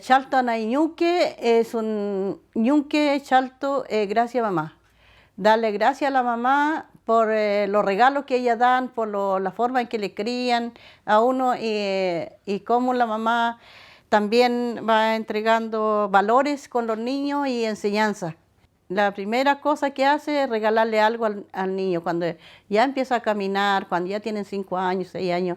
Chalto Anayñuque es un ñuque chalto, gracias mamá. Darle gracias a la mamá por los regalos que ella dan, por la forma en que le crían a uno y cómo la mamá también va entregando valores con los niños y enseñanza. La primera cosa que hace es regalarle algo al niño cuando ya empieza a caminar, cuando ya tienen 5 años, 6 años,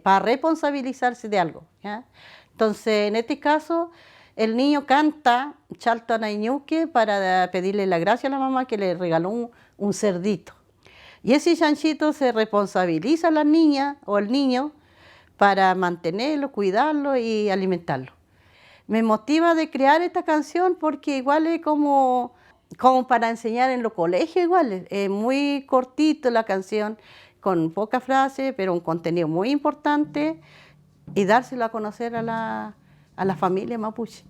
para responsabilizarse de algo, ¿ya? Entonces, en este caso, el niño canta Chalto Anayñuque para pedirle la gracia a la mamá que le regaló un cerdito. Y ese chanchito se responsabiliza a la niña o el niño para mantenerlo, cuidarlo y alimentarlo. Me motiva de crear esta canción porque igual es como para enseñar en los colegios igual. Es muy cortito la canción, con pocas frases, pero un contenido muy importante y dárselo a conocer a la familia mapuche.